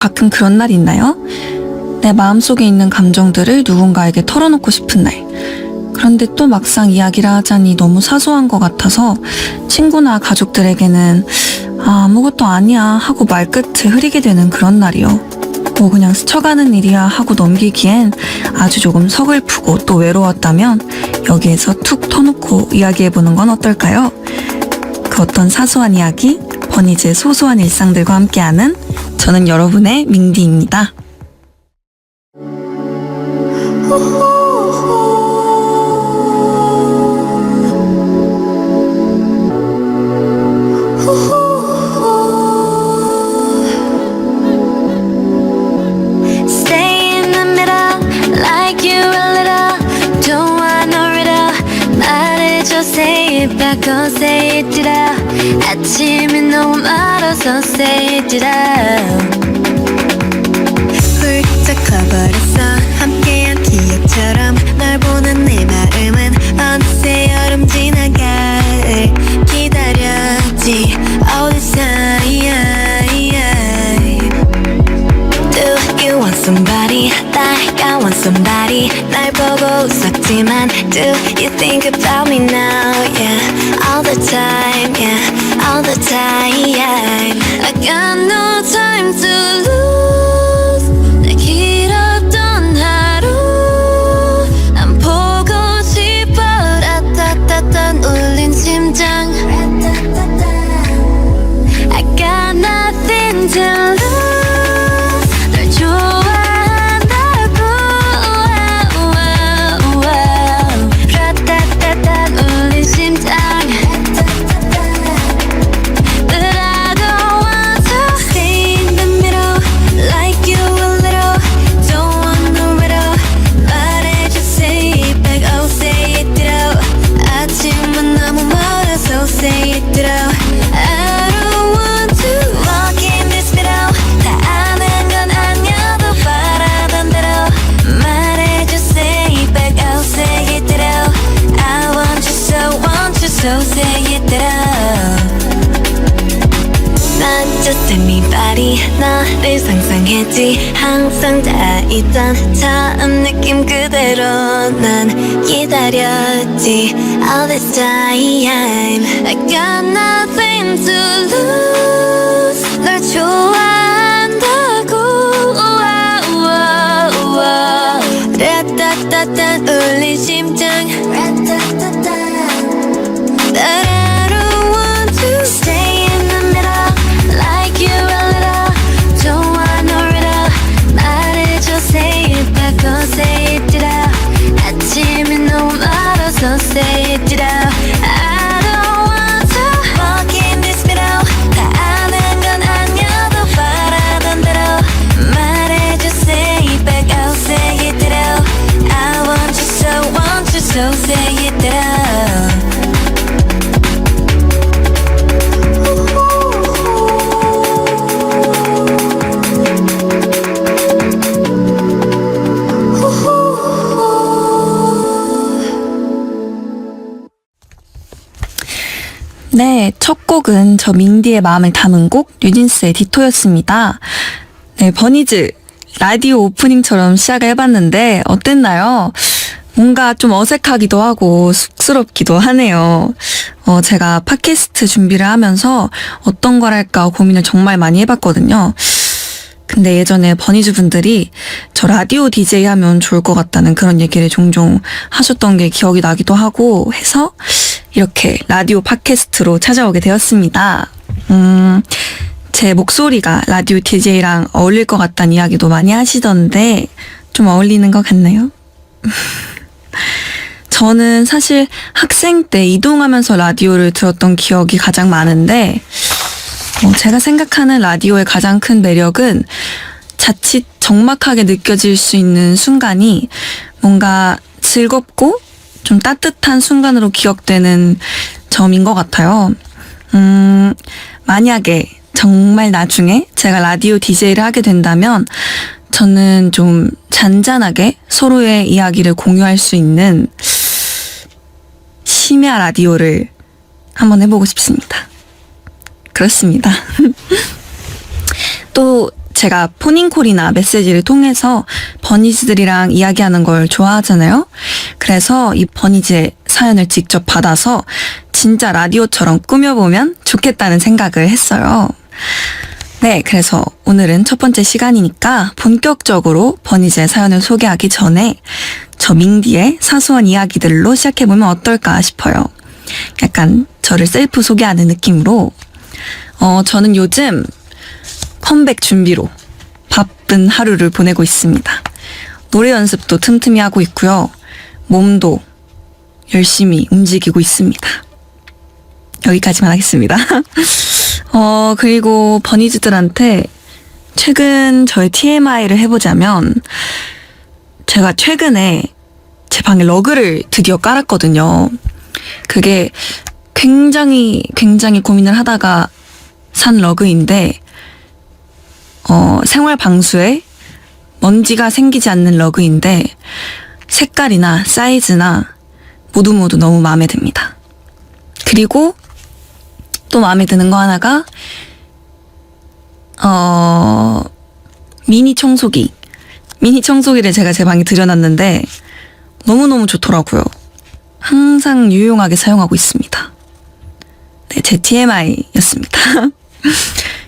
가끔 그런 날 있나요? 내 마음속에 있는 감정들을 누군가에게 털어놓고 싶은 날. 그런데 또 막상 이야기를 하자니 너무 사소한 것 같아서 친구나 가족들에게는 아무것도 아니야 하고 말끝을 흐리게 되는 그런 날이요. 뭐 그냥 스쳐가는 일이야 하고 넘기기엔 아주 조금 서글프고 또 외로웠다면 여기에서 툭 터놓고 이야기해보는 건 어떨까요? 그 어떤 사소한 이야기, 버니즈의 소소한 일상들과 함께하는 저는 여러분의 민디입니다. Say it back or say it out. 아침이 너무 멀어서 say it out. 훌쩍 커버렸어 함께한 기억처럼 널 보는 내 마음은 어느새 여름 지나갈 기다렸지 all this time. Do you want somebody like I want somebody 날 보고 웃었지만 do you think about me now? Yeah, all the time, yeah, all the time. I got no time to lose. 내 길었던 하루 난 보고 싶어. 라따따따 울린 심장. I got nothing to lose. 널 좋아한다고. 라따따따 울린 심장. But I don't want to stay in the middle like you a little. Don't want no riddle. 말해줘 say it back, oh say it out. 아침은 너무 멀어서 say it out. I don't want to walk in this middle. 다 아는 건 아니어도 바라던 대로 말해줘 say it back, oh say it out. I want you so say it out. Not just anybody 너를 상상했지 항상 다 있던 처음 느낌 그대로 난 기다렸지 all this time. I got nothing to lose. 널 좋아한다고. 라따따따 울린 심장. But I don't want to stay in the middle like you a little. Don't want no riddle. 말해줘 say it back or say it out. 아침이 너무 멀어서 say it out. I don't want to walk in this middle. 다 아는 건 아니어도 바라던 대로 말해줘 say it back or say it out. I want you so say it out. 네, 첫 곡은 저 민디의 마음을 담은 곡 뉴진스의 디토였습니다. 네, 버니즈 라디오 오프닝처럼 시작을 해봤는데 어땠나요? 뭔가 좀 어색하기도 하고 쑥스럽기도 하네요. 제가 팟캐스트 준비를 하면서 어떤 걸 할까 고민을 정말 많이 해봤거든요. 근데 예전에 버니즈 분들이 저 라디오 DJ 하면 좋을 것 같다는 그런 얘기를 종종 하셨던 게 기억이 나기도 하고 해서 이렇게 라디오 팟캐스트로 찾아오게 되었습니다. 제 목소리가 라디오 DJ랑 어울릴 것 같다는 이야기도 많이 하시던데 좀 어울리는 것 같나요? 저는 사실 학생 때 이동하면서 라디오를 들었던 기억이 가장 많은데 제가 생각하는 라디오의 가장 큰 매력은 자칫 적막하게 느껴질 수 있는 순간이 뭔가 즐겁고 좀 따뜻한 순간으로 기억되는 점인 것 같아요. 만약에 정말 나중에 제가 라디오 DJ를 하게 된다면 저는 좀 잔잔하게 서로의 이야기를 공유할 수 있는 심야 라디오를 한번 해보고 싶습니다. 그렇습니다. 또 제가 포닝콜이나 메시지를 통해서 버니즈들이랑 이야기하는 걸 좋아하잖아요. 그래서 이 버니즈의 사연을 직접 받아서 진짜 라디오처럼 꾸며보면 좋겠다는 생각을 했어요. 네, 그래서 오늘은 첫 번째 시간이니까 본격적으로 버니즈의 사연을 소개하기 전에 저 밍디의 사소한 이야기들로 시작해보면 어떨까 싶어요. 약간 저를 셀프 소개하는 느낌으로 저는 요즘 컴백 준비로 바쁜 하루를 보내고 있습니다. 노래 연습도 틈틈이 하고 있고요. 몸도 열심히 움직이고 있습니다. 여기까지만 하겠습니다. 그리고 버니즈들한테 최근 저의 TMI를 해보자면 제가 최근에 제 방에 러그를 드디어 깔았거든요. 그게 굉장히 고민을 하다가 산 러그인데 생활 방수에 먼지가 생기지 않는 러그인데 색깔이나 사이즈나 모두 너무 마음에 듭니다. 그리고 또 마음에 드는 거 하나가 미니 청소기를 제가 제 방에 들여놨는데 너무너무 좋더라고요. 항상 유용하게 사용하고 있습니다. 네, 제 TMI였습니다.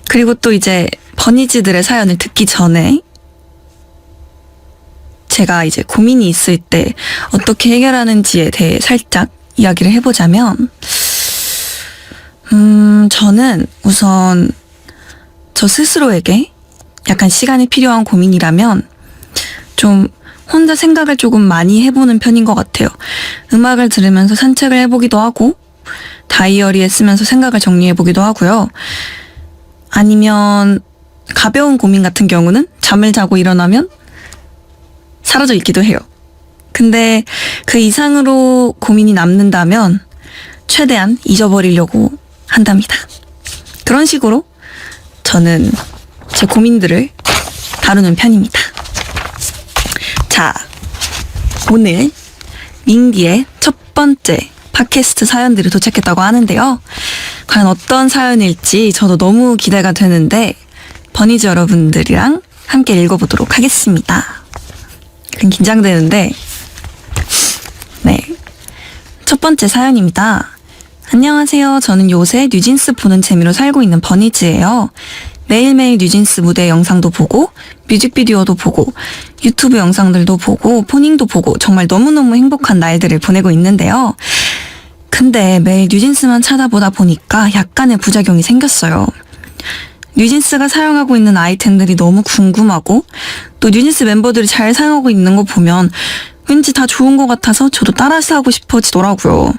그리고 또 이제 버니즈들의 사연을 듣기 전에 제가 이제 고민이 있을 때 어떻게 해결하는지에 대해 살짝 이야기를 해보자면 저는 우선 저 스스로에게 약간 시간이 필요한 고민이라면 좀 혼자 생각을 조금 많이 해보는 편인 것 같아요. 음악을 들으면서 산책을 해보기도 하고 다이어리에 쓰면서 생각을 정리해보기도 하고요. 아니면 가벼운 고민 같은 경우는 잠을 자고 일어나면 사라져 있기도 해요. 근데 그 이상으로 고민이 남는다면 최대한 잊어버리려고 한답니다. 그런 식으로 저는 제 고민들을 다루는 편입니다. 자, 오늘 밍디의 첫 번째 팟캐스트 사연들이 도착했다고 하는데요. 과연 어떤 사연일지 저도 너무 기대가 되는데 버니즈 여러분들이랑 함께 읽어보도록 하겠습니다. 긴장되는데 네, 첫 번째 사연입니다. 안녕하세요. 저는 요새 뉴진스 보는 재미로 살고 있는 버니즈예요. 매일매일 뉴진스 무대 영상도 보고 뮤직비디오도 보고 유튜브 영상들도 보고 포닝도 보고 정말 너무너무 행복한 날들을 보내고 있는데요. 근데 매일 뉴진스만 찾아보다 보니까 약간의 부작용이 생겼어요. 뉴진스가 사용하고 있는 아이템들이 너무 궁금하고 또 뉴진스 멤버들이 잘 사용하고 있는 거 보면 왠지 다 좋은 것 같아서 저도 따라 사고 싶어지더라고요.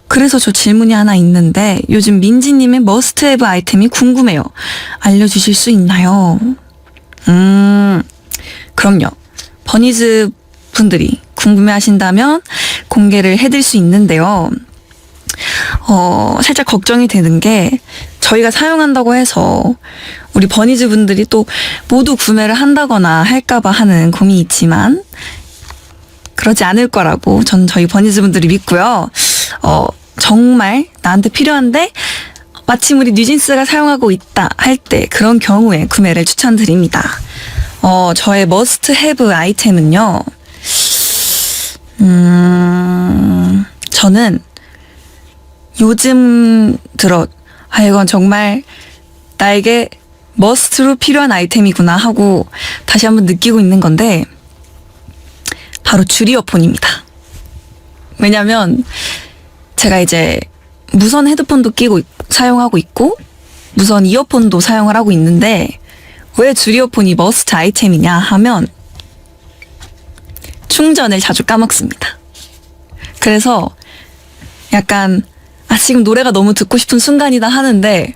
그래서 저 질문이 하나 있는데 요즘 민지님의 머스트 헤브 아이템이 궁금해요. 알려주실 수 있나요? 그럼요. 버니즈 분들이 궁금해하신다면 공개를 해드릴 수 있는데요. 살짝 걱정이 되는 게 저희가 사용한다고 해서 우리 버니즈 분들이 또 모두 구매를 한다거나 할까봐 하는 고민이 있지만 그러지 않을 거라고 전 저희 버니즈 분들이 믿고요. 정말 나한테 필요한데 마침 우리 뉴진스가 사용하고 있다 할 때 그런 경우에 구매를 추천드립니다. 저의 머스트 헤브 아이템은요. 저는 요즘 들어 이건 정말 나에게 머스트로 필요한 아이템이구나 하고 다시 한번 느끼고 있는 건데 바로 줄 이어폰입니다. 왜냐면 제가 이제 무선 헤드폰도 끼고 사용하고 있고 무선 이어폰도 사용을 하고 있는데 왜 줄 이어폰이 머스트 아이템이냐 하면 충전을 자주 까먹습니다. 그래서 약간 지금 노래가 너무 듣고 싶은 순간이다 하는데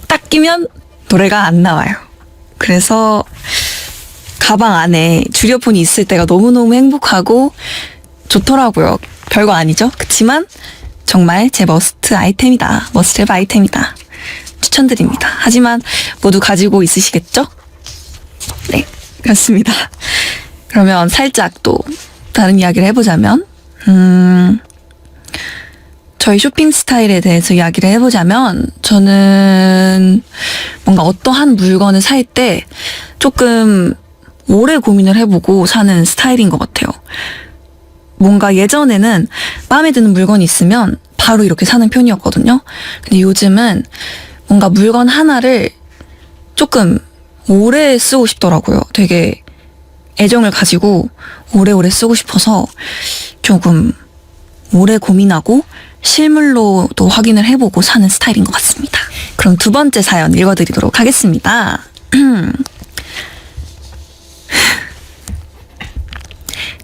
딱 끼면 노래가 안 나와요. 그래서 가방 안에 줄 이어폰이 있을 때가 너무너무 행복하고 좋더라고요. 별거 아니죠? 그치만 정말 제 머스트 아이템이다. 머스트 헤브 아이템이다. 추천드립니다. 하지만 모두 가지고 있으시겠죠? 네, 그렇습니다. 그러면 살짝 또 다른 이야기를 해보자면 저희 쇼핑 스타일에 대해서 이야기를 해보자면 저는 뭔가 어떠한 물건을 살 때 조금 오래 고민을 해보고 사는 스타일인 것 같아요. 뭔가 예전에는 마음에 드는 물건이 있으면 바로 이렇게 사는 편이었거든요. 근데 요즘은 뭔가 물건 하나를 조금 오래 쓰고 싶더라고요. 되게 애정을 가지고 오래오래 쓰고 싶어서 조금 오래 고민하고 실물로도 확인을 해보고 사는 스타일인 것 같습니다. 그럼 두 번째 사연 읽어드리도록 하겠습니다.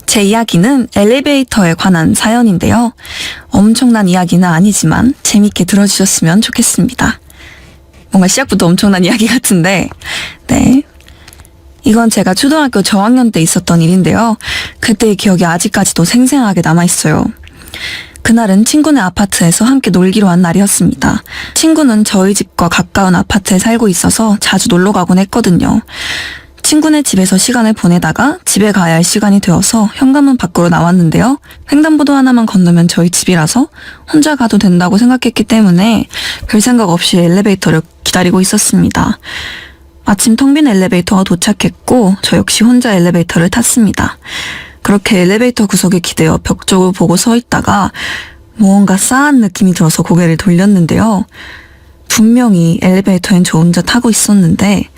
제 이야기는 엘리베이터에 관한 사연인데요. 엄청난 이야기는 아니지만 재밌게 들어주셨으면 좋겠습니다. 뭔가 시작부터 엄청난 이야기 같은데, 네. 이건 제가 초등학교 저학년 때 있었던 일인데요. 그때의 기억이 아직까지도 생생하게 남아있어요. 그날은 친구네 아파트에서 함께 놀기로 한 날이었습니다. 친구는 저희 집과 가까운 아파트에 살고 있어서 자주 놀러 가곤 했거든요. 친구네 집에서 시간을 보내다가 집에 가야 할 시간이 되어서 현관문 밖으로 나왔는데요. 횡단보도 하나만 건너면 저희 집이라서 혼자 가도 된다고 생각했기 때문에 별 생각 없이 엘리베이터를 기다리고 있었습니다. 마침 텅 빈 엘리베이터가 도착했고 저 역시 혼자 엘리베이터를 탔습니다. 그렇게 엘리베이터 구석에 기대어 벽 쪽을 보고 서 있다가 무언가 싸한 느낌이 들어서 고개를 돌렸는데요. 분명히 엘리베이터엔 저 혼자 타고 있었는데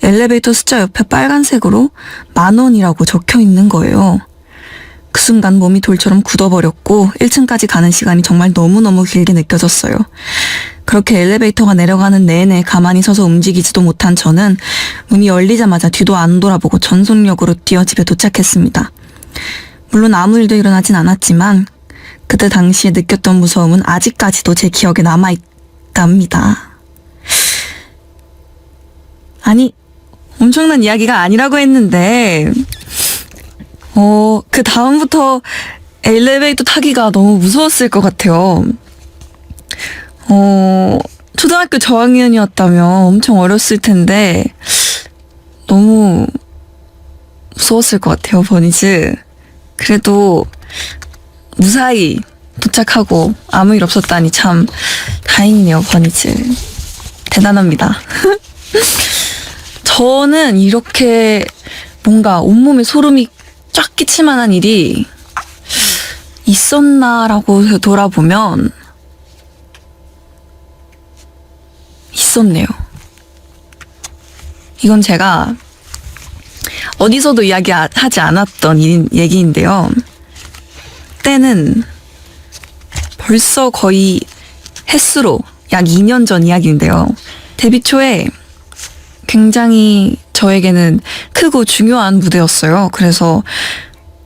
엘리베이터 숫자 옆에 빨간색으로 10,000원이라고 적혀 있는 거예요. 그 순간 몸이 돌처럼 굳어버렸고 1층까지 가는 시간이 정말 너무너무 길게 느껴졌어요. 그렇게 엘리베이터가 내려가는 내내 가만히 서서 움직이지도 못한 저는 문이 열리자마자 뒤도 안 돌아보고 전속력으로 뛰어 집에 도착했습니다. 물론 아무 일도 일어나진 않았지만 그때 당시에 느꼈던 무서움은 아직까지도 제 기억에 남아있답니다. 아니, 엄청난 이야기가 아니라고 했는데 그 다음부터 엘리베이터 타기가 너무 무서웠을 것 같아요. 초등학교 저학년이었다면 엄청 어렸을 텐데 너무 무서웠을 것 같아요, 버니즈. 그래도 무사히 도착하고 아무 일 없었다니 참 다행이네요, 버니즈. 대단합니다. 저는 이렇게 뭔가 온몸에 소름이 쫙 끼칠 만한 일이 있었나라고 돌아보면 있었네요. 이건 제가 어디서도 이야기하지 않았던 얘기인데요. 때는 벌써 거의 햇수로 약 2년 전 이야기인데요. 데뷔 초에 굉장히 저에게는 크고 중요한 무대였어요. 그래서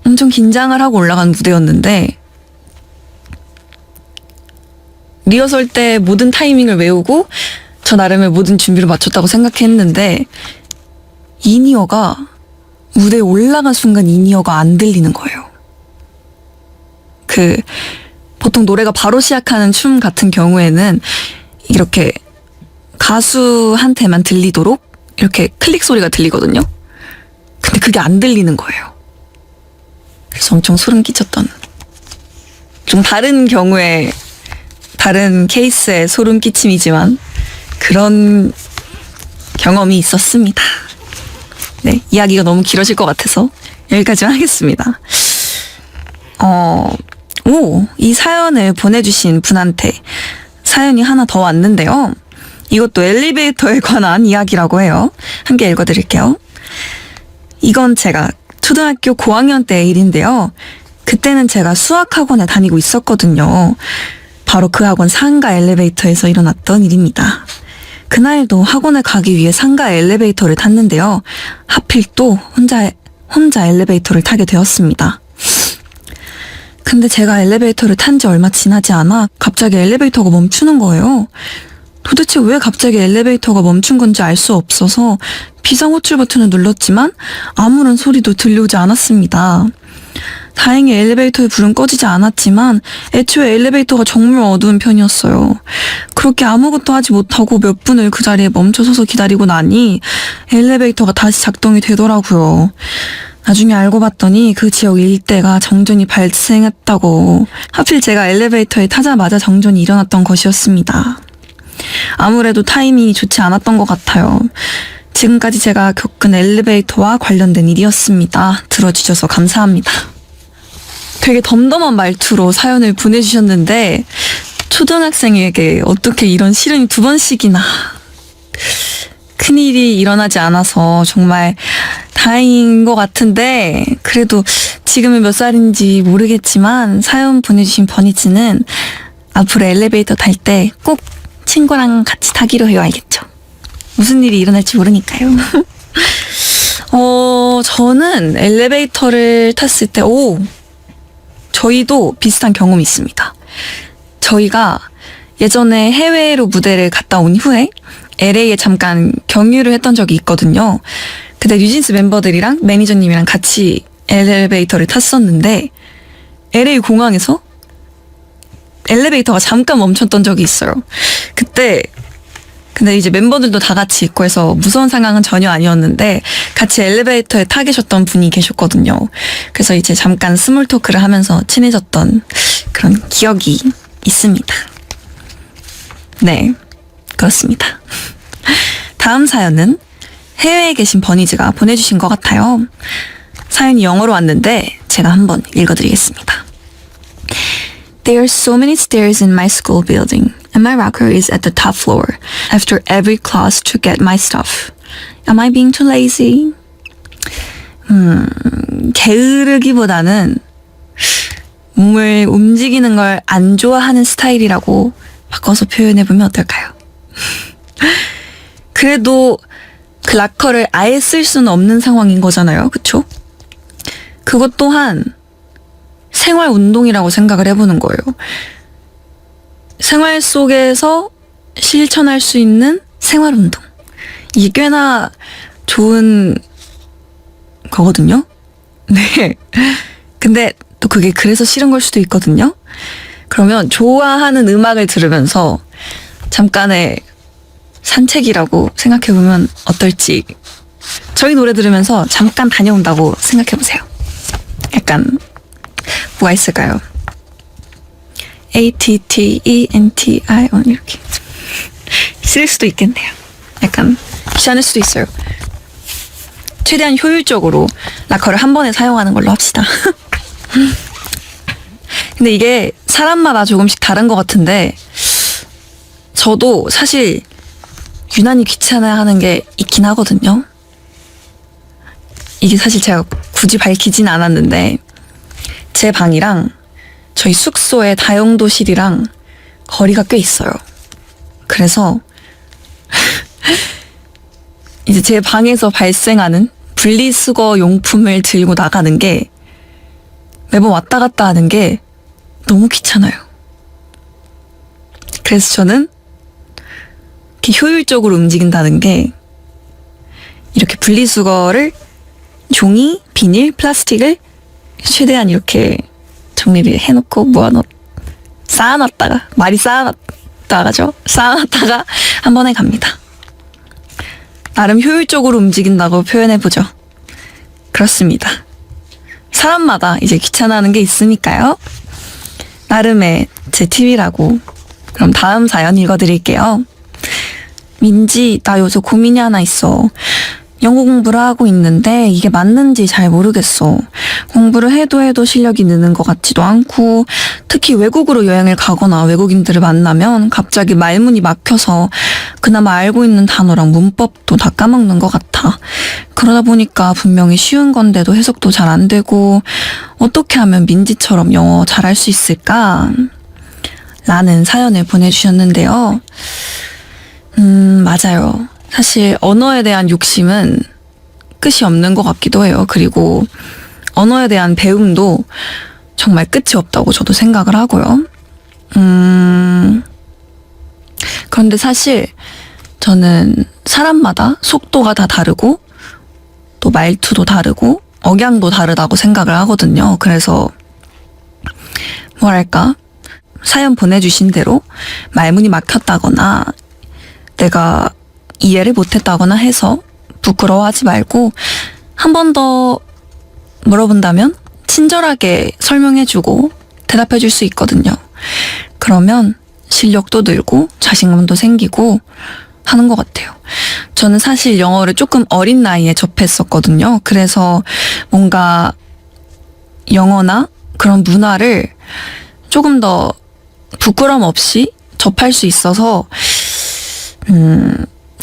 엄청 긴장을 하고 올라간 무대였는데 리허설 때 모든 타이밍을 외우고 저 나름의 모든 준비를 마쳤다고 생각했는데 인이어가 무대에 올라간 순간 인이어가 안 들리는 거예요. 보통 노래가 바로 시작하는 춤 같은 경우에는 이렇게 가수한테만 들리도록 이렇게 클릭 소리가 들리거든요. 근데 그게 안 들리는 거예요. 그래서 엄청 소름 끼쳤던, 좀 다른 경우에 다른 케이스의 소름 끼침이지만 그런 경험이 있었습니다. 네, 이야기가 너무 길어질 것 같아서 여기까지만 하겠습니다. 이 사연을 보내주신 분한테 사연이 하나 더 왔는데요. 이것도 엘리베이터에 관한 이야기라고 해요. 함께 읽어드릴게요. 이건 제가 초등학교 고학년 때의 일인데요. 그때는 제가 수학학원에 다니고 있었거든요. 바로 그 학원 상가 엘리베이터에서 일어났던 일입니다. 그날도 학원에 가기 위해 상가 엘리베이터를 탔는데요. 하필 또 혼자 엘리베이터를 타게 되었습니다. 근데 제가 엘리베이터를 탄 지 얼마 지나지 않아 갑자기 엘리베이터가 멈추는 거예요. 도대체 왜 갑자기 엘리베이터가 멈춘 건지 알 수 없어서 비상호출 버튼을 눌렀지만 아무런 소리도 들려오지 않았습니다. 다행히 엘리베이터의 불은 꺼지지 않았지만 애초에 엘리베이터가 정말 어두운 편이었어요. 그렇게 아무것도 하지 못하고 몇 분을 그 자리에 멈춰서서 기다리고 나니 엘리베이터가 다시 작동이 되더라고요. 나중에 알고 봤더니 그 지역 일대가 정전이 발생했다고. 하필 제가 엘리베이터에 타자마자 정전이 일어났던 것이었습니다. 아무래도 타이밍이 좋지 않았던 것 같아요. 지금까지 제가 겪은 엘리베이터와 관련된 일이었습니다. 들어주셔서 감사합니다. 되게 덤덤한 말투로 사연을 보내주셨는데 초등학생에게 어떻게 이런 시련이 2번씩이나. 큰일이 일어나지 않아서 정말 다행인 것 같은데, 그래도 지금은 몇 살인지 모르겠지만 사연 보내주신 버니즈는 앞으로 엘리베이터 탈 때 꼭 친구랑 같이 타기로 해요. 알겠죠? 무슨 일이 일어날지 모르니까요. 저는 엘리베이터를 탔을 때, 저희도 비슷한 경험이 있습니다. 저희가 예전에 해외로 무대를 갔다 온 후에 LA에 잠깐 경유를 했던 적이 있거든요. 그때 뉴진스 멤버들이랑 매니저님이랑 같이 엘리베이터를 탔었는데 LA 공항에서 엘리베이터가 잠깐 멈췄던 적이 있어요. 그때 근데 이제 멤버들도 다 같이 있고 해서 무서운 상황은 전혀 아니었는데 같이 엘리베이터에 타 계셨던 분이 계셨거든요. 그래서 이제 잠깐 스몰 토크를 하면서 친해졌던 그런 기억이 있습니다. 네, 그렇습니다. 다음 사연은 해외에 계신 버니즈가 보내주신 것 같아요. 사연이 영어로 왔는데 제가 한번 읽어드리겠습니다. There are so many stairs in my school building, and my rocker is at the top floor after every class to get my stuff. Am I being too lazy? 게으르기보다는 몸을 움직이는 걸 안 좋아하는 스타일이라고 바꿔서 표현해보면 어떨까요? 그래도 그 락커를 아예 쓸 수는 없는 상황인 거잖아요. 그쵸? 그것 또한 생활 운동이라고 생각을 해보는 거예요. 생활 속에서 실천할 수 있는 생활 운동. 이게 꽤나 좋은 거거든요. 네. 근데 또 그게 그래서 싫은 걸 수도 있거든요. 그러면 좋아하는 음악을 들으면서 잠깐의 산책이라고 생각해보면 어떨지. 저희 노래 들으면서 잠깐 다녀온다고 생각해보세요. 약간 뭐가 있을까요? ATTENTI 이렇게 싫을 수도 있겠네요. 약간 귀찮을 수도 있어요. 최대한 효율적으로 락커를 한 번에 사용하는 걸로 합시다. 근데 이게 사람마다 조금씩 다른 것 같은데 저도 사실 유난히 귀찮아하는 게 있긴 하거든요. 이게 사실 제가 굳이 밝히진 않았는데 제 방이랑 저희 숙소의 다용도실이랑 거리가 꽤 있어요. 그래서 이제 제 방에서 발생하는 분리수거 용품을 들고 나가는 게 매번 왔다 갔다 하는 게 너무 귀찮아요. 그래서 저는 이렇게 효율적으로 움직인다는 게 이렇게 분리수거를 종이, 비닐, 플라스틱을 최대한 이렇게 정리를 해놓고 쌓아놨다가 말이 쌓아놨다가죠. 쌓아놨다가 한 번에 갑니다. 나름 효율적으로 움직인다고 표현해보죠. 그렇습니다. 사람마다 이제 귀찮아하는 게 있으니까요. 나름의 제 팁이라고. 그럼 다음 사연 읽어드릴게요. 민지, 나 요새 고민이 하나 있어. 영어 공부를 하고 있는데 이게 맞는지 잘 모르겠어. 공부를 해도 실력이 느는 것 같지도 않고 특히 외국으로 여행을 가거나 외국인들을 만나면 갑자기 말문이 막혀서 그나마 알고 있는 단어랑 문법도 다 까먹는 것 같아. 그러다 보니까 분명히 쉬운 건데도 해석도 잘 안 되고 어떻게 하면 민지처럼 영어 잘할 수 있을까? 라는 사연을 보내주셨는데요. 맞아요. 사실 언어에 대한 욕심은 끝이 없는 것 같기도 해요. 그리고 언어에 대한 배움도 정말 끝이 없다고 저도 생각을 하고요. 그런데 사실 저는 사람마다 속도가 다 다르고 또 말투도 다르고 억양도 다르다고 생각을 하거든요. 그래서 뭐랄까 사연 보내주신 대로 말문이 막혔다거나 내가 이해를 못했다거나 해서 부끄러워하지 말고 한 번 더 물어본다면 친절하게 설명해주고 대답해줄 수 있거든요. 그러면 실력도 늘고 자신감도 생기고 하는 것 같아요. 저는 사실 영어를 조금 어린 나이에 접했었거든요. 그래서 뭔가 영어나 그런 문화를 조금 더 부끄럼 없이 접할 수 있어서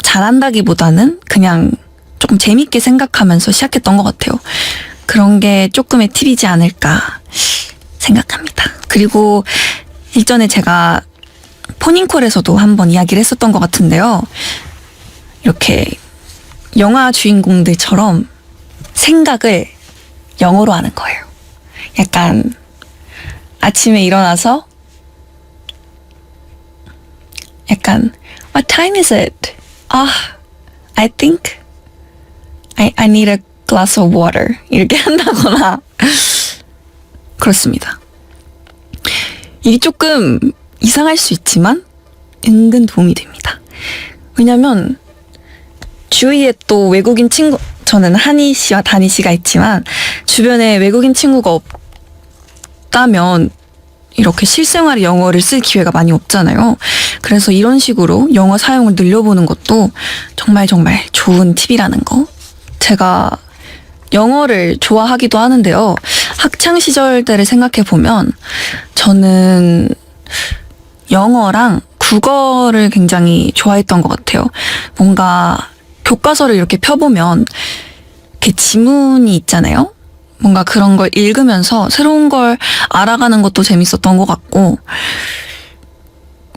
잘한다기보다는 그냥 조금 재밌게 생각하면서 시작했던 것 같아요. 그런 게 조금의 팁이지 않을까 생각합니다. 그리고 일전에 제가 포닝콜에서도 한번 이야기를 했었던 것 같은데요. 이렇게 영화 주인공들처럼 생각을 영어로 하는 거예요. 약간 아침에 일어나서 약간 What time is it? I think I need a glass of water. 이렇게 한다거나 그렇습니다. 일이 조금 이상할 수 있지만 은근 도움이 됩니다. 왜냐면 주위에 또 외국인 친구, 저는 한희 씨와 다니 씨가 있지만 주변에 외국인 친구가 없다면 이렇게 실생활에 영어를 쓸 기회가 많이 없잖아요. 그래서 이런 식으로 영어 사용을 늘려보는 것도 정말 좋은 팁이라는 거. 제가 영어를 좋아하기도 하는데요. 학창 시절 때를 생각해보면 저는 영어랑 국어를 굉장히 좋아했던 것 같아요. 뭔가 교과서를 이렇게 펴보면 이렇게 지문이 있잖아요. 뭔가 그런 걸 읽으면서 새로운 걸 알아가는 것도 재밌었던 것 같고,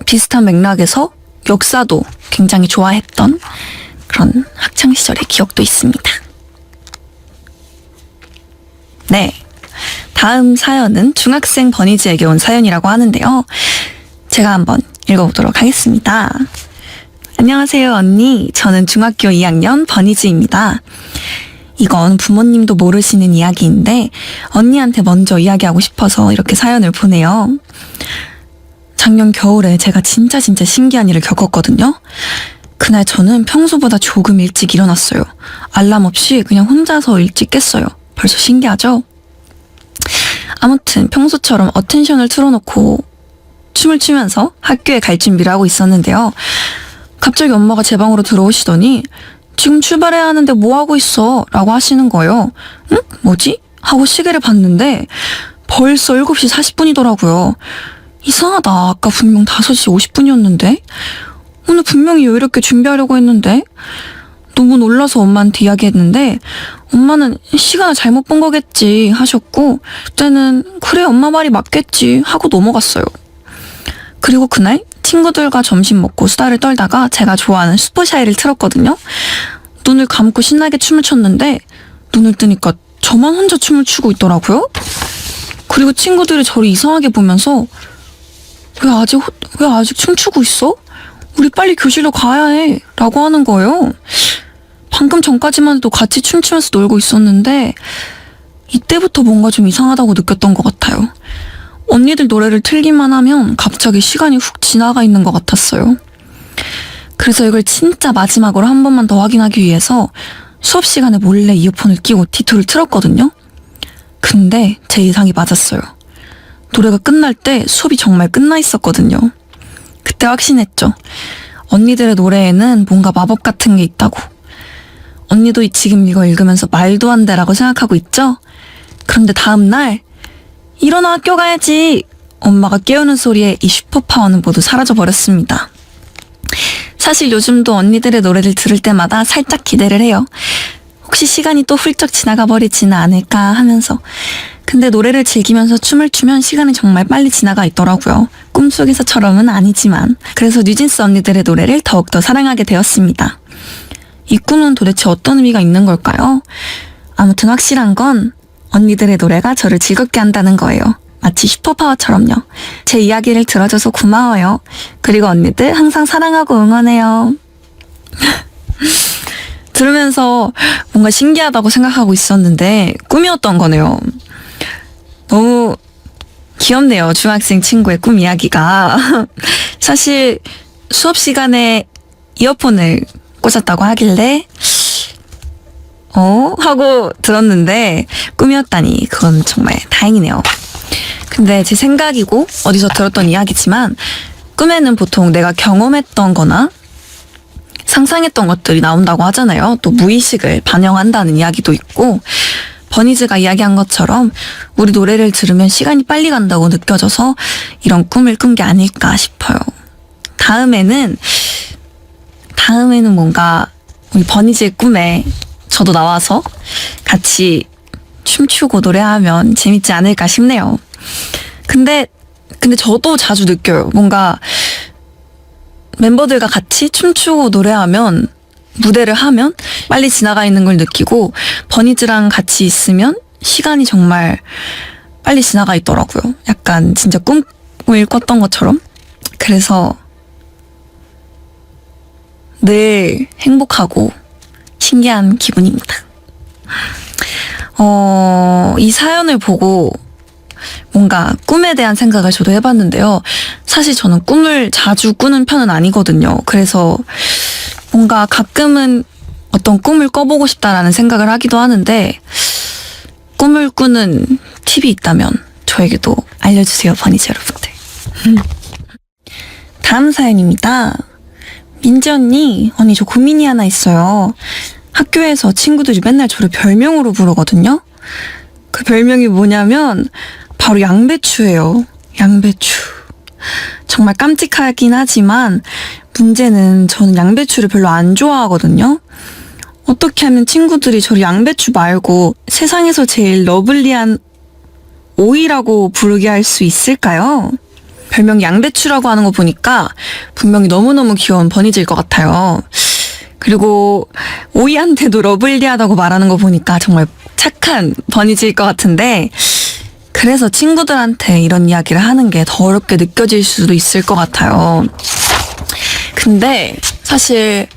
비슷한 맥락에서 역사도 굉장히 좋아했던 그런 학창 시절의 기억도 있습니다. 네. 다음 사연은 중학생 버니즈에게 온 사연이라고 하는데요. 제가 한번 읽어보도록 하겠습니다. 안녕하세요, 언니. 저는 중학교 2학년 버니즈입니다. 이건 부모님도 모르시는 이야기인데 언니한테 먼저 이야기하고 싶어서 이렇게 사연을 보내요. 작년 겨울에 제가 진짜 신기한 일을 겪었거든요. 그날 저는 평소보다 조금 일찍 일어났어요. 알람 없이 그냥 혼자서 일찍 깼어요. 벌써 신기하죠? 아무튼 평소처럼 어텐션을 틀어놓고 춤을 추면서 학교에 갈 준비를 하고 있었는데요. 갑자기 엄마가 제 방으로 들어오시더니 지금 출발해야 하는데 뭐 하고 있어? 라고 하시는 거예요. 응? 뭐지? 하고 시계를 봤는데 벌써 7시 40분이더라고요. 이상하다. 아까 분명 5시 50분이었는데? 오늘 분명히 이렇게 준비하려고 했는데? 너무 놀라서 엄마한테 이야기했는데 엄마는 시간을 잘못 본 거겠지 하셨고, 그때는 그래 엄마 말이 맞겠지 하고 넘어갔어요. 그리고 그날 친구들과 점심 먹고 수다를 떨다가 제가 좋아하는 슈퍼샤이를 틀었거든요. 눈을 감고 신나게 춤을 췄는데 눈을 뜨니까 저만 혼자 춤을 추고 있더라고요. 그리고 친구들이 저를 이상하게 보면서 왜 아직 춤추고 있어? 우리 빨리 교실로 가야 해 라고 하는 거예요. 방금 전까지만 해도 같이 춤추면서 놀고 있었는데 이때부터 뭔가 좀 이상하다고 느꼈던 것 같아요. 언니들 노래를 틀기만 하면 갑자기 시간이 훅 지나가 있는 것 같았어요. 그래서 이걸 진짜 마지막으로 한 번만 더 확인하기 위해서 수업 시간에 몰래 이어폰을 끼고 디토를 틀었거든요. 근데 제 예상이 맞았어요. 노래가 끝날 때 수업이 정말 끝나 있었거든요. 그때 확신했죠. 언니들의 노래에는 뭔가 마법 같은 게 있다고. 언니도 지금 이거 읽으면서 말도 안 돼라고 생각하고 있죠? 그런데 다음날 일어나 학교 가야지! 엄마가 깨우는 소리에 이 슈퍼파워는 모두 사라져버렸습니다. 사실 요즘도 언니들의 노래를 들을 때마다 살짝 기대를 해요. 혹시 시간이 또 훌쩍 지나가 버리지는 않을까 하면서. 근데 노래를 즐기면서 춤을 추면 시간이 정말 빨리 지나가 있더라고요. 꿈속에서처럼은 아니지만. 그래서 뉴진스 언니들의 노래를 더욱더 사랑하게 되었습니다. 이 꿈은 도대체 어떤 의미가 있는 걸까요? 아무튼 확실한 건 언니들의 노래가 저를 즐겁게 한다는 거예요. 마치 슈퍼파워처럼요. 제 이야기를 들어줘서 고마워요. 그리고 언니들 항상 사랑하고 응원해요. 들으면서 뭔가 신기하다고 생각하고 있었는데 꿈이었던 거네요. 너무 귀엽네요. 중학생 친구의 꿈 이야기가. 사실 수업 시간에 이어폰을 꽂았다고 하길래 하고 들었는데 꿈이었다니 그건 정말 다행이네요. 근데 제 생각이고 어디서 들었던 이야기지만 꿈에는 보통 내가 경험했던 거나 상상했던 것들이 나온다고 하잖아요. 또 무의식을 반영한다는 이야기도 있고 버니즈가 이야기한 것처럼 우리 노래를 들으면 시간이 빨리 간다고 느껴져서 이런 꿈을 꾼 게 아닐까 싶어요. 다음에는 뭔가 우리 버니즈의 꿈에 저도 나와서 같이 춤추고 노래하면 재밌지 않을까 싶네요. 근데 저도 자주 느껴요. 뭔가 멤버들과 같이 춤추고 노래하면 무대를 하면 빨리 지나가 있는 걸 느끼고 버니즈랑 같이 있으면 시간이 정말 빨리 지나가 있더라고요. 약간 진짜 꿈을 꿨던 것처럼. 그래서 늘 행복하고 신기한 기분입니다. 이 사연을 보고 뭔가 꿈에 대한 생각을 저도 해봤는데요. 사실 저는 꿈을 자주 꾸는 편은 아니거든요. 그래서 뭔가 가끔은 어떤 꿈을 꿔보고 싶다라는 생각을 하기도 하는데 꿈을 꾸는 팁이 있다면 저에게도 알려주세요, 버니즈 여러분들. 다음 사연입니다. 민지 언니 저 고민이 하나 있어요. 학교에서 친구들이 맨날 저를 별명으로 부르거든요. 그 별명이 뭐냐면 바로 양배추예요. 양배추. 정말 깜찍하긴 하지만 문제는 저는 양배추를 별로 안 좋아하거든요. 어떻게 하면 친구들이 저를 양배추 말고 세상에서 제일 러블리한 오이라고 부르게 할 수 있을까요? 별명이 양배추라고 하는 거 보니까 분명히 너무너무 귀여운 버니즈일 것 같아요. 그리고 오이한테도 러블리하다고 말하는 거 보니까 정말 착한 버니즈일 것 같은데 그래서 친구들한테 이런 이야기를 하는 게 더 어렵게 느껴질 수도 있을 것 같아요. 근데 사실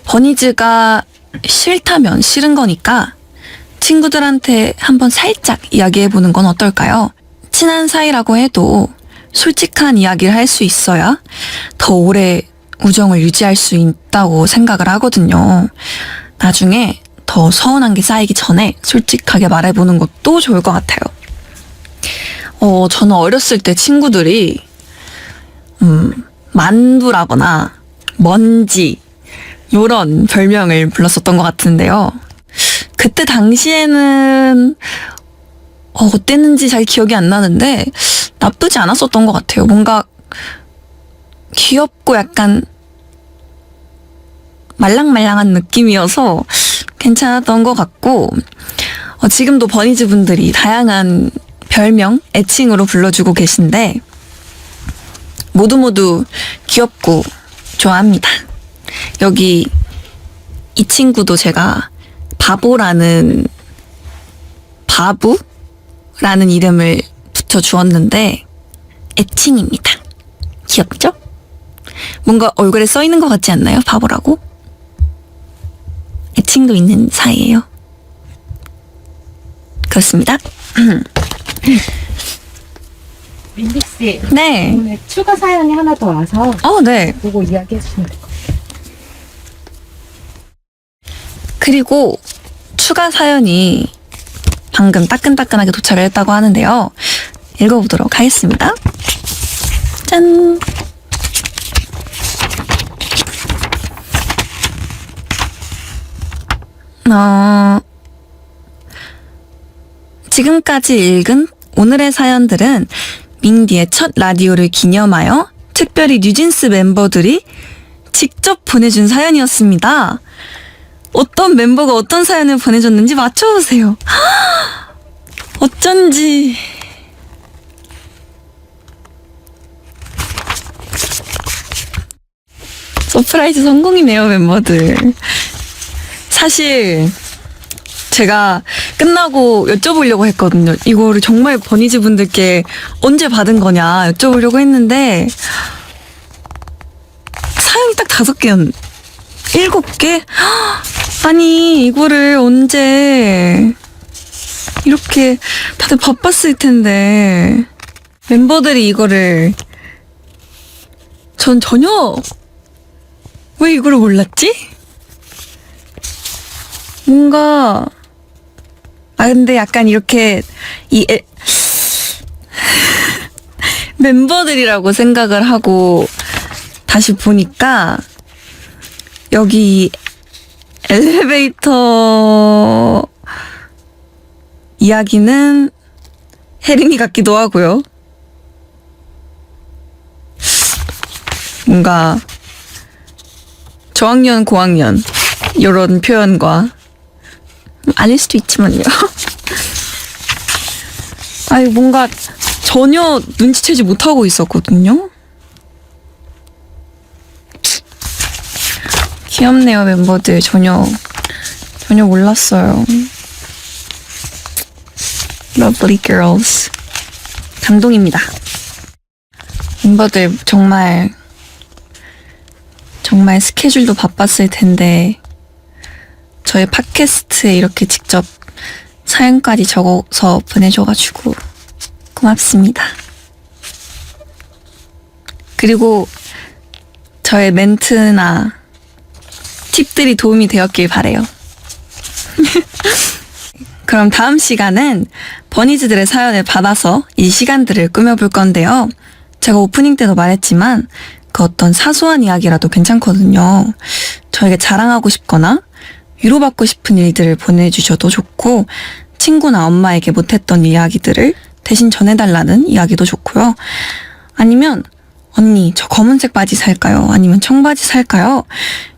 버니즈가 싫다면 싫은 거니까 친구들한테 한번 살짝 이야기해보는 건 어떨까요? 친한 사이라고 해도 솔직한 이야기를 할 수 있어야 더 오래 우정을 유지할 수 있다고 생각을 하거든요. 나중에 더 서운한 게 쌓이기 전에 솔직하게 말해보는 것도 좋을 것 같아요. 저는 어렸을 때 친구들이 만두라거나 먼지 요런 별명을 불렀었던 것 같은데요. 그때 당시에는 어땠는지 잘 기억이 안 나는데 나쁘지 않았었던 것 같아요. 뭔가 귀엽고 약간 말랑말랑한 느낌이어서 괜찮았던 것 같고 지금도 버니즈 분들이 다양한 별명, 애칭으로 불러주고 계신데 모두 귀엽고 좋아합니다. 여기 이 친구도 제가 바보라는 이름을 붙여주었는데 애칭입니다. 귀엽죠? 뭔가 얼굴에 써있는 것 같지 않나요? 바보라고? 애칭도 있는 사이예요. 그렇습니다. 민지 씨, 네. 오늘 추가 사연이 하나 더 와서 네. 보고 이야기해 주시면 될 것 같아요. 그리고 추가 사연이 방금 따끈따끈하게 도착을 했다고 하는데요. 읽어보도록 하겠습니다. 짠! 지금까지 읽은 오늘의 사연들은 밍디의 첫 라디오를 기념하여 특별히 뉴진스 멤버들이 직접 보내준 사연이었습니다. 어떤 멤버가 어떤 사연을 보내줬는지 맞춰보세요. 어쩐지. 서프라이즈 성공이네요, 멤버들. 사실 제가 끝나고 여쭤보려고 했거든요. 이거를 정말 버니즈 분들께 언제 받은 거냐 여쭤보려고 했는데 사연이 딱 5개였 7개? 아니 이거를 언제 이렇게 다들 바빴을 텐데 멤버들이 이거를 전 전혀 왜 이거를 몰랐지? 뭔가 근데 약간 이렇게 멤버들이라고 생각을 하고 다시 보니까 여기 엘리베이터 이야기는 혜린이 같기도 하고요. 뭔가 저학년, 고학년 이런 표현과 아닐 수도 있지만요. 뭔가 전혀 눈치채지 못하고 있었거든요. 귀엽네요, 멤버들. 전혀 몰랐어요. Lovely girls. 감동입니다. 멤버들 정말 스케줄도 바빴을 텐데 저희 팟캐스트에 이렇게 직접 사연까지 적어서 보내줘가지고 고맙습니다. 그리고 저의 멘트나 팁들이 도움이 되었길 바래요. 그럼 다음 시간은 버니즈들의 사연을 받아서 이 시간들을 꾸며볼 건데요. 제가 오프닝 때도 말했지만 그 어떤 사소한 이야기라도 괜찮거든요. 저에게 자랑하고 싶거나 위로받고 싶은 일들을 보내주셔도 좋고 친구나 엄마에게 못했던 이야기들을 대신 전해달라는 이야기도 좋고요. 아니면 언니 저 검은색 바지 살까요? 아니면 청바지 살까요?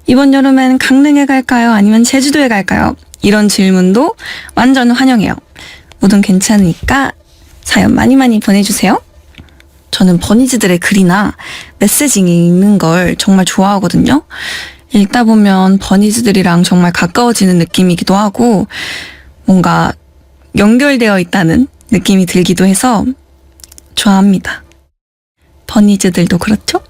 이번 여름엔 강릉에 갈까요? 아니면 제주도에 갈까요? 이런 질문도 완전 환영해요. 뭐든 괜찮으니까 사연 많이 보내주세요. 저는 버니즈들의 글이나 메시지 읽는 걸 정말 좋아하거든요. 읽다 보면 버니즈들이랑 정말 가까워지는 느낌이기도 하고 뭔가 연결되어 있다는 느낌이 들기도 해서 좋아합니다. 버니즈들도 그렇죠?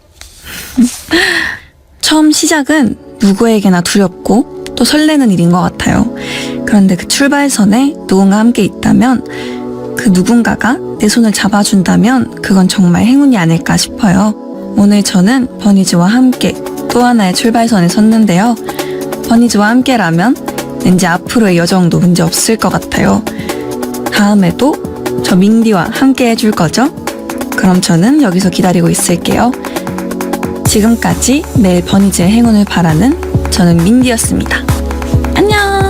처음 시작은 누구에게나 두렵고 또 설레는 일인 것 같아요. 그런데 그 출발선에 누군가 함께 있다면 그 누군가가 내 손을 잡아준다면 그건 정말 행운이 아닐까 싶어요. 오늘 저는 버니즈와 함께 또 하나의 출발선에 섰는데요. 버니즈와 함께라면 왠지 앞으로의 여정도 문제 없을 것 같아요. 다음에도 저 민디와 함께 해줄 거죠? 그럼 저는 여기서 기다리고 있을게요. 지금까지 매일 버니즈의 행운을 바라는 저는 민디였습니다. 안녕!